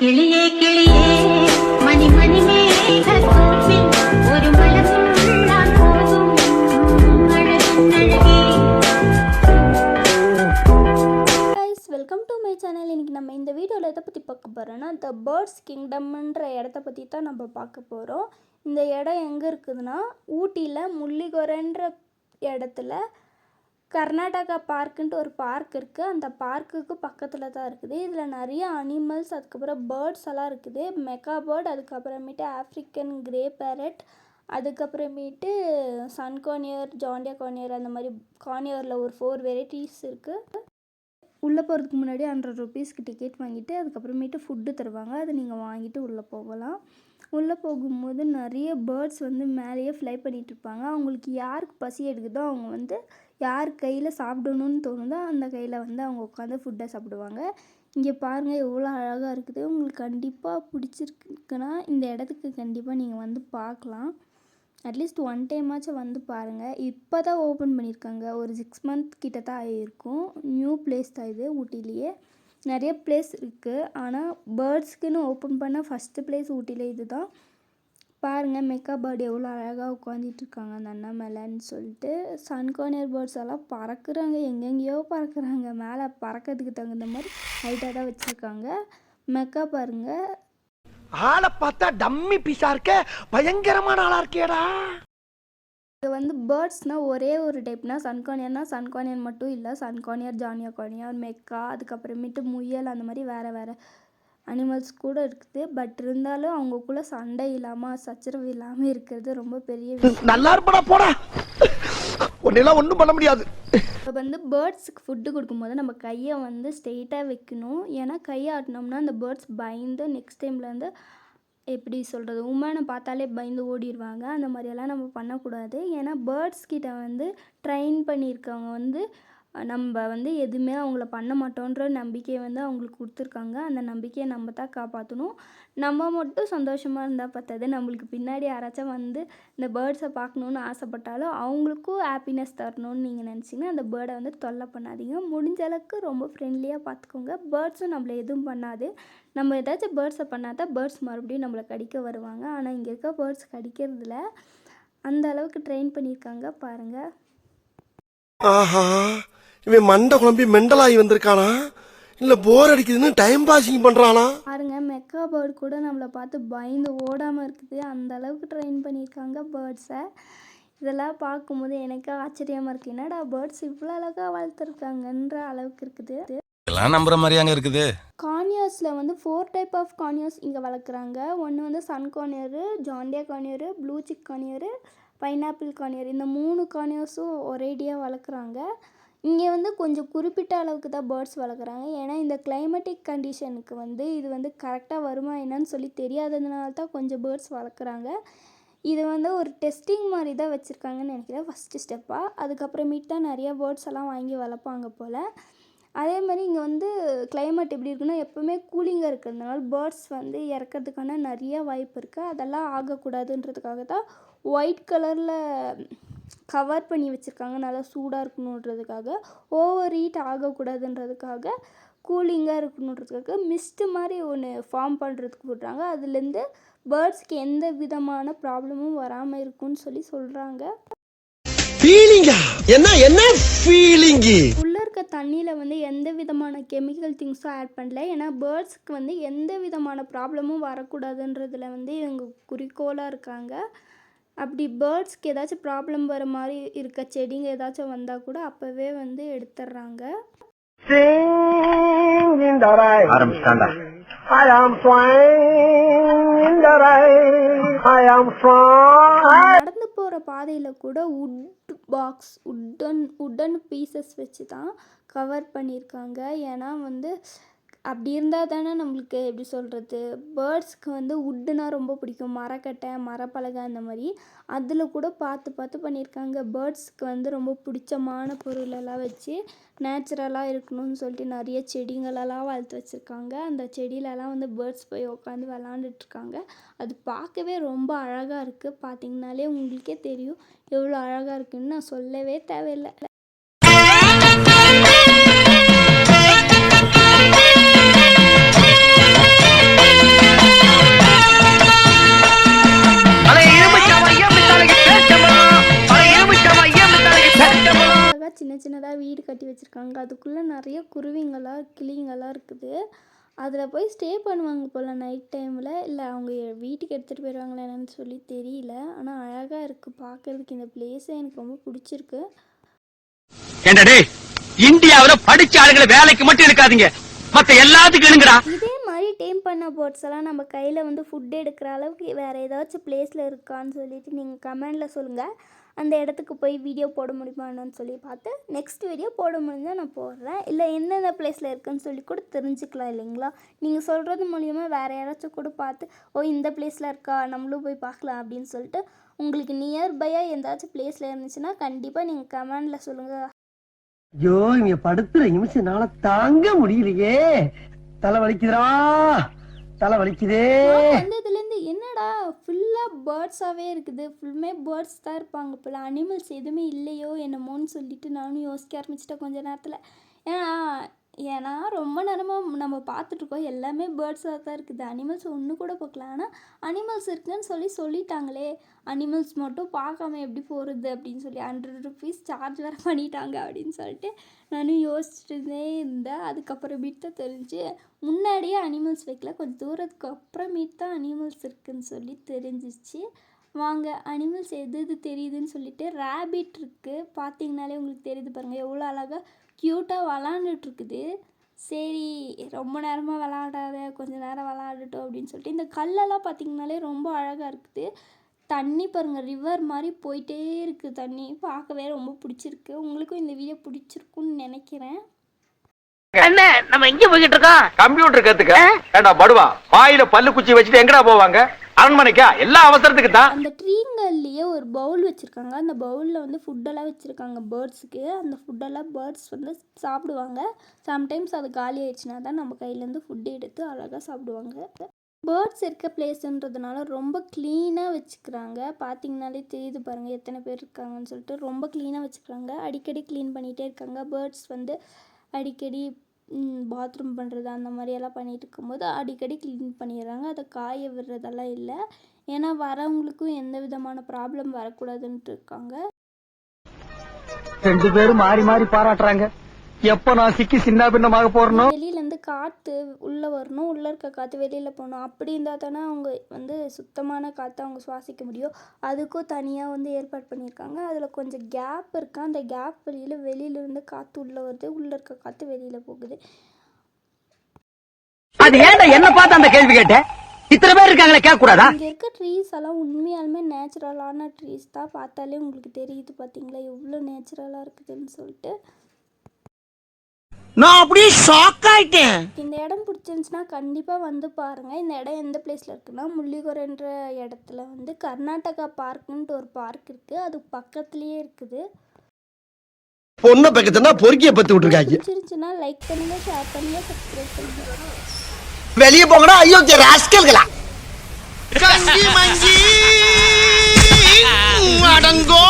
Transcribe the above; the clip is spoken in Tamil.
கிளியே கிளியே மணி மணி மேகத்தோப்பில் ஒரு மலர்தான் போதும் அழகும் அழகே. Guys, welcome to my channel. இன்றைக்கி நம்ம இந்த வீடியோவில் எதை பற்றி பார்க்க போகிறோன்னா, த பேர்ட்ஸ் கிங்டம்ன்ற இடத்த பற்றி தான் நம்ம பார்க்க போகிறோம். இந்த இடம் எங்கே இருக்குதுன்னா, ஊட்டியில் முள்ளிகொரன்ற இடத்துல கர்நாடகா பார்க்குன்ட்டு ஒரு பார்க் இருக்குது. அந்த பார்க்குக்கு பக்கத்தில் தான் இருக்குது. இதில் நிறைய அனிமல்ஸ், அதுக்கப்புறம் பேர்ட்ஸ் எல்லாம் இருக்குது. மெக்கா பேர்ட், அதுக்கப்புறமேட்டு ஆஃப்ரிக்கன் கிரே பேரட், அதுக்கப்புறமேட்டு சன்கானியர், ஜாண்டியா கானியர், அந்த மாதிரி கானியரில் ஒரு 4 வெரைட்டிஸ் இருக்குது. உள்ளே போகிறதுக்கு முன்னாடி 100 ருபீஸ்க்கு டிக்கெட் வாங்கிட்டு அதுக்கப்புறமேட்டு ஃபுட்டு தருவாங்க. அதை நீங்கள் வாங்கிட்டு உள்ளே போகலாம். உள்ளே போகும்போது நிறைய பேர்ட்ஸ் மேலேயே ஃப்ளை பண்ணிகிட்ருப்பாங்க. அவங்களுக்கு யாருக்கு பசி எடுக்குதோ அவங்க யார் கையில் சாப்பிடணுன்னு தோணுதோ அந்த கையில் அவங்க உட்காந்து ஃபுட்டை சாப்பிடுவாங்க. இங்கே பாருங்கள் எவ்வளோ அழகாக இருக்குது. உங்களுக்கு கண்டிப்பாக பிடிச்சிருக்குன்னா இந்த இடத்துக்கு கண்டிப்பாக நீங்கள் பார்க்கலாம். அட்லீஸ்ட் 1 டைமாச்சும் பாருங்கள். இப்போ தான் ஓப்பன் பண்ணியிருக்காங்க. ஒரு 6 மந்த் கிட்ட தான் ஆகிருக்கும். நியூ பிளேஸ் தான் இது. ஊட்டிலேயே நிறைய பிளேஸ் இருக்குது. ஆனால் பேர்ட்ஸ்க்குன்னு ஓப்பன் பண்ண ஃபஸ்ட்டு பிளேஸ் ஊட்டியில் இது தான். பாருங்கள், மெக்கா பேர்டு எவ்வளோ அழகாக உட்காந்துட்ருக்காங்க அந்த அண்ணா மேலேன்னு சொல்லிட்டு. சன்கானியர் பேர்ட்ஸ் எல்லாம் பறக்குறாங்க, எங்கெங்கேயோ பறக்குறாங்க. மேலே பறக்கிறதுக்கு தகுந்த மாதிரி ஹைட்டாக தான் வச்சுருக்காங்க. மெக்கா பாருங்கள், ஆளை பார்த்தா டம்மி பீஸா இருக்க, பயங்கரமான ஆளா இருக்கேடா. இது பேர்ட்ஸ்னால் ஒரே ஒரு டைப்னா சன்கானியர் மட்டும் இல்லை. சன்கானியர், ஜானியா கானியர், மெக்கா, அதுக்கப்புறமேட்டு முயல், அந்த மாதிரி வேறு அனிமல்ஸ் கூட இருக்குது. பட் இருந்தாலும் அவங்களுக்குள்ள சண்டை இல்லாமல் சச்சரவு இல்லாமல் இருக்கிறது ரொம்ப பெரிய விஷயம். நல்லா இருப்படா போடா, ஒன்னெல்லாம் ஒன்றும் பண்ண முடியாது. இப்போ பேர்ட்ஸுக்கு ஃபுட்டு கொடுக்கும்போது நம்ம கையை ஸ்ட்ரெயிட்டாக வைக்கணும். ஏன்னா கையை ஆட்டினோம்னா அந்த பேர்ட்ஸ் பயந்து நெக்ஸ்ட் டைமில் எப்படி சொல்கிறது, உமனை பார்த்தாலே பயந்து ஓடிடுவாங்க. அந்த மாதிரியெல்லாம் நம்ம பண்ணக்கூடாது. ஏன்னா பேர்ட்ஸ் கிட்ட ட்ரெயின் பண்ணியிருக்கவங்க நம்ம எதுவுமே அவங்கள பண்ண மாட்டோன்ற நம்பிக்கையை அவங்களுக்கு கொடுத்துருக்காங்க. அந்த நம்பிக்கையை நம்ம தான் காப்பாற்றணும். நம்ம மட்டும் சந்தோஷமாக இருந்தால் பார்த்தது, நம்மளுக்கு பின்னாடி யாராச்சும் இந்த பேர்ட்ஸை பார்க்கணுன்னு ஆசைப்பட்டாலும் அவங்களுக்கும் ஹாப்பினஸ் தரணும்னு நீங்கள் நினச்சிங்கன்னா அந்த பேர்டை தொல்லை பண்ணாதீங்க. முடிஞ்ச அளவுக்கு ரொம்ப ஃப்ரெண்ட்லியாக பார்த்துக்கோங்க. பேர்ட்ஸும் நம்மளை எதுவும் பண்ணாது. நம்ம ஏதாச்சும் பேர்ட்ஸை பண்ணால் தான் பேர்ட்ஸ் மறுபடியும் நம்மளை கடிக்க வருவாங்க. ஆனால் இங்கே இருக்க பேர்ட்ஸ் கடிக்கிறதுல அந்த அளவுக்கு ட்ரெயின் பண்ணியிருக்காங்க பாருங்கள். ஆஹா, இவன் மண்டை குழம்பி மெண்டலாகி வந்திருக்கானா, இல்லை போர் அடிக்குதுன்னு டைம் பாசிங் பண்ணுறானா? பாருங்க, மெக்கா பேர்டு கூட நம்மளை பார்த்து பயந்து ஓடாமல் இருக்குது. அந்த அளவுக்கு ட்ரெயின் பண்ணியிருக்காங்க பேர்ட்ஸை. இதெல்லாம் பார்க்கும்போது எனக்கு ஆச்சரியமாக இருக்குது. என்னடா பேர்ட்ஸ் இவ்வளோ அழகாக வளர்த்துருக்காங்கன்ற அளவுக்கு இருக்குது. எல்லாம் நம்புற மாதிரியாங்க இருக்குது. கானியர்ஸில் 4 டைப் ஆஃப் கானியர்ஸ் இங்கே வளர்க்குறாங்க. ஒன்று சன்கானியரு, ஜாண்டியா கானியரு, ப்ளூ சிக் கானியரு, பைனாப்பிள் கானியர். இந்த 3 கானியர்ஸும் ஒரேடியாக வளர்க்குறாங்க. இங்கே கொஞ்சம் குறிப்பிட்ட அளவுக்கு தான் பேர்ட்ஸ் வளர்க்குறாங்க. ஏன்னா இந்த கிளைமேட்டிக் கண்டிஷனுக்கு இது கரெக்டாக வருமா என்னன்னு சொல்லி தெரியாததுனால தான் கொஞ்சம் பேர்ட்ஸ் வளர்க்குறாங்க. இது ஒரு டெஸ்டிங் மாதிரி தான் வச்சுருக்காங்கன்னு நினைக்கிறேன், ஃபஸ்ட்டு ஸ்டெப்பாக. அதுக்கப்புறமேட்டு தான் நிறைய பேர்ட்ஸ் எல்லாம் வாங்கி வளர்ப்பாங்க போல். அதே மாதிரி இங்கே கிளைமேட் எப்படி இருக்குன்னா, எப்போவுமே கூலிங்காக இருக்கிறதுனால பேர்ட்ஸ் இறக்கிறதுக்கான நிறைய வாய்ப்பு இருக்குது. அதெல்லாம் ஆகக்கூடாதுன்றதுக்காக தான் ஒயிட் கலரில் கவர் பண்ணி வச்சுருக்காங்க. நல்லா சூடாக இருக்கணுன்றதுக்காக, ஓவர் ஹீட் ஆகக்கூடாதுன்றதுக்காக, கூலிங்காக இருக்கணுன்றதுக்காக மிஸ்ட்டு மாதிரி ஒன்று ஃபார்ம் பண்ணுறதுக்கு விட்றாங்க. அதுலேருந்து பேர்ட்ஸ்க்கு எந்த விதமான ப்ராப்ளமும் வராமல் இருக்குன்னு சொல்கிறாங்க. உள்ளே இருக்க தண்ணியில் எந்த விதமான கெமிக்கல் திங்ஸும் ஆட் பண்ணல. ஏன்னா பேர்ட்ஸ்க்கு எந்த விதமான ப்ராப்ளமும் வரக்கூடாதுன்றதுல இவங்க குறிக்கோளாக இருக்காங்க. அப்படி பேர்ட்ஸ்க்கு ஏதாச்சும் ப்ராப்ளம் வர மாதிரி இருக்க செடிங்க ஏதாச்சும் வந்தால் கூட அப்போவே எடுத்துடுறாங்க. நடந்து போகிற பாதையில் கூட உட்டன் பீசஸ் வச்சு தான் கவர் பண்ணியிருக்காங்க. ஏன்னா அப்படி இருந்தால் தானே நம்மளுக்கு எப்படி சொல்கிறது, பேர்ட்ஸ்க்கு உட்டுனா ரொம்ப பிடிக்கும். மரக்கட்டை, மரப்பலகை, அந்த மாதிரி அதில் கூட பார்த்து பண்ணியிருக்காங்க. பேர்ட்ஸ்க்கு ரொம்ப பிடிச்சமான பொருளெல்லாம் வச்சு நேச்சுரலாக இருக்கணும்னு சொல்லிட்டு நிறைய செடிங்களெல்லாம் வளர்த்து வச்சுருக்காங்க. அந்த செடியிலலாம் பேர்ட்ஸ் போய் உட்காந்து விளாண்டுட்ருக்காங்க. அது பார்க்கவே ரொம்ப அழகாக இருக்குது. பார்த்திங்கனாலே உங்களுக்கே தெரியும் எவ்வளோ அழகாக இருக்குதுன்னு. நான் சொல்லவே தேவையில்லை. அதுக்குள்ளே நிறைய குருவிங்களாம் கிளிங்கெல்லாம் இருக்குது. அதில் போய் ஸ்டே பண்ணுவாங்க போல் நைட் டைமில். இல்லை அவங்க வீட்டுக்கு எடுத்துகிட்டு போயிடுவாங்களா என்னன்னு சொல்லி தெரியல. ஆனால் அழகாக இருக்குது பார்க்குறதுக்கு. இந்த பிளேஸே எனக்கு ரொம்ப பிடிச்சிருக்கு. என்னடே இந்தியாவுல படிச்ச ஆளுங்களை வேலைக்கு மட்டும் இருக்காதீங்க, மத்த எல்லாத்துக்கும் எழுங்கடா. இதே மாதிரி டேம் பண்ண பேர்ட்ஸ் எல்லாம் நம்ம கையில் வந்து ஃபுட் எடுக்கிற அளவுக்கு வேறு ஏதாச்சும் பிளேஸில் இருக்கான்னு சொல்லிட்டு நீங்கள் கமெண்டில் சொல்லுங்கள். அந்த இடத்துக்கு போய் வீடியோ போட முடியுமான்னு சொல்லி பார்த்து நெக்ஸ்ட் வீடியோ போட முடிஞ்சால் நான் போடுறேன். இல்லை எந்தெந்த பிளேஸில் இருக்குன்னு சொல்லி கூட தெரிஞ்சுக்கலாம் இல்லைங்களா? நீங்கள் சொல்கிறது மூலிமா வேறு யாராச்சும் கூட பார்த்து ஓ இந்த பிளேஸில் இருக்கா நம்மளும் போய் பார்க்கலாம் அப்படின்னு சொல்லிட்டு உங்களுக்கு நியர்பையாக எந்தாச்சும் பிளேஸில் இருந்துச்சுன்னா கண்டிப்பாக நீங்கள் கமெண்டில் சொல்லுங்கள். ஐயோ இங்க படுத்துற நிமிஷம்னால தாங்க முடியலையே, தலை வலிக்குதுடா, தலை வலிக்குதே. வந்ததுலேருந்து என்னடா ஃபுல்லாக பேர்ட்ஸாகவே இருக்குது, ஃபுல்லுமே பேர்ட்ஸ் தான் இருப்பாங்க போல், அனிமல்ஸ் எதுவுமே இல்லையோ என்னமோன்னு சொல்லிட்டு நானும் யோசிக்க ஆரம்பிச்சிட்டேன் கொஞ்ச நேரத்தில். ஏன்னா ரொம்ப நேரமாக நம்ம பார்த்துட்ருக்கோம் எல்லாமே பேர்ட்ஸாக தான் இருக்குது, அனிமல்ஸ் ஒன்று கூட பார்க்கலாம். ஆனால் அனிமல்ஸ் இருக்குன்னு சொல்லிட்டாங்களே, அனிமல்ஸ் மட்டும் பார்க்காம எப்படி போகிறது அப்படின்னு சொல்லி 100 rupees சார்ஜ் வேறு பண்ணிட்டாங்க அப்படின்னு சொல்லிட்டு நானும் யோசிச்சுட்டே இருந்தேன். அதுக்கப்புறமேட்டு தான் தெரிஞ்சு முன்னாடியே அனிமல்ஸ் வைக்கல, கொஞ்சம் தூரத்துக்கு அப்புறமேட்டு தான் அனிமல்ஸ் இருக்குதுன்னு சொல்லி தெரிஞ்சிச்சு. வாங்க அனிமல்ஸ் எது தெரியுதுன்னு சொல்லிட்டு ரேபிட் இருக்குது பார்த்தீங்கனாலே உங்களுக்கு தெரியுது பாருங்கள் எவ்வளோ அழகாக க்யூட்டாக விளாண்டுட்ருக்குது. சரி ரொம்ப நேரமாக விளாடாத கொஞ்சம் நேரம் விளாடட்டும் அப்படின்னு சொல்லிட்டு இந்த கல்லெல்லாம் பார்த்திங்கனாலே ரொம்ப அழகாக இருக்குது. தண்ணி பாருங்கள் ரிவர் மாதிரி போயிட்டே இருக்குது, தண்ணி பார்க்கவே ரொம்ப பிடிச்சிருக்கு. உங்களுக்கும் இந்த வீடியோ பிடிச்சிருக்குன்னு நினைக்கிறேன். என்ன நம்ம எங்க போய்கிட்டு இருக்கோம்? கம்ப்யூட்டர் கத்துக்க. ஏண்டா படுவா வாயில பல்லு குச்சி வச்சுட்டு எங்கடா போவாங்க? அரண்மனைக்கா? எல்லா அவசரத்துக்கு தான். அந்த ட்ரீங்கல்லையே ஒரு பவுல் வச்சுருக்காங்க, அந்த பவுலில் வந்து ஃபுட்டெல்லாம் வச்சுருக்காங்க பேர்ட்ஸுக்கு. அந்த ஃபுட்டெல்லாம் பேர்ட்ஸ் வந்து சாப்பிடுவாங்க. சம்டைம்ஸ் அது காலி ஆயிடுச்சுன்னா தான் நம்ம கையிலேருந்து ஃபுட்டு எடுத்து அழகாக சாப்பிடுவாங்க. பேர்ட்ஸ் இருக்க பிளேஸுன்றதுனால ரொம்ப க்ளீனாக வச்சுக்கிறாங்க. பார்த்திங்கனாலே தெரியுது பாருங்கள் எத்தனை பேர் இருக்காங்கன்னு சொல்லிட்டு ரொம்ப க்ளீனாக வச்சுக்கிறாங்க. அடிக்கடி க்ளீன் பண்ணிகிட்டே இருக்காங்க. பேர்ட்ஸ் வந்து அடிக்கடி பாத்ரூம் பண்ணுறது அந்த மாதிரியெல்லாம் பண்ணிகிட்டு இருக்கும்போது அடிக்கடி க்ளீன் பண்ணிடுறாங்க. அதை காய விடுறதெல்லாம் இல்லை, ஏன்னா வரவங்களுக்கும் எந்த விதமான ப்ராப்ளம் வரக்கூடாதுன்ட்டு இருக்காங்க. 2 பேரும் மாறி மாறி பாராட்டுறாங்க. எப்போ நான் சிக்கி சின்ன பின்னமாக போறணும். வெளியிலேருந்து காற்று உள்ளே வரணும், உள்ளே இருக்க காற்று வெளியில் போகணும். அப்படி இருந்தால் தானே அவங்க வந்து சுத்தமான காற்றை அவங்க சுவாசிக்க முடியும். அதுக்கும் தனியாக வந்து ஏற்பாடு பண்ணியிருக்காங்க. அதில் கொஞ்சம் கேப் இருக்கா, அந்த கேப் வெளியிலேருந்து காற்று உள்ளே வருது, உள்ளே இருக்க காற்று வெளியில் போகுது. அது ஏன்டா என்ன பார்த்து அந்த கேள்வி கேட்ட? இத்தனை பேர் இருக்காங்களே கேட்க கூடாதா? இங்கே இருக்க ட்ரீஸ் எல்லாம் உண்மையாலுமே நேச்சுரலான ட்ரீஸ் தான். பார்த்தாலே உங்களுக்கு தெரியுது பார்த்தீங்களா எவ்வளோ நேச்சுரலாக இருக்குதுன்னு சொல்லிட்டு. நான் அப்படியே ஷாக் ஆயிட்டேன். இந்த இடம் பிடிச்சிருந்துச்சுன்னா கண்டிப்பாக வந்து பாருங்கள். இந்த இடம் எந்த பிளேஸில் இருக்குன்னா முள்ளிகொரன்ற இடத்துல வந்து கர்நாடகா பார்க்குன்ட்டு ஒரு பார்க் இருக்குது, அது பக்கத்துலேயே இருக்குது. பொண்ணை பக்கத்துனா பொறுக்கிய பத்து விட்டுருக்காங்க. பிடிச்சிருந்துச்சுன்னா லைக் பண்ணுங்கள், ஷேர் பண்ணுங்கள், சப்ஸ்கிரைப் பண்ணுங்கள். வெளியே போங்கடா ஐயோ ராஸ்கல்களா. அடங்கோ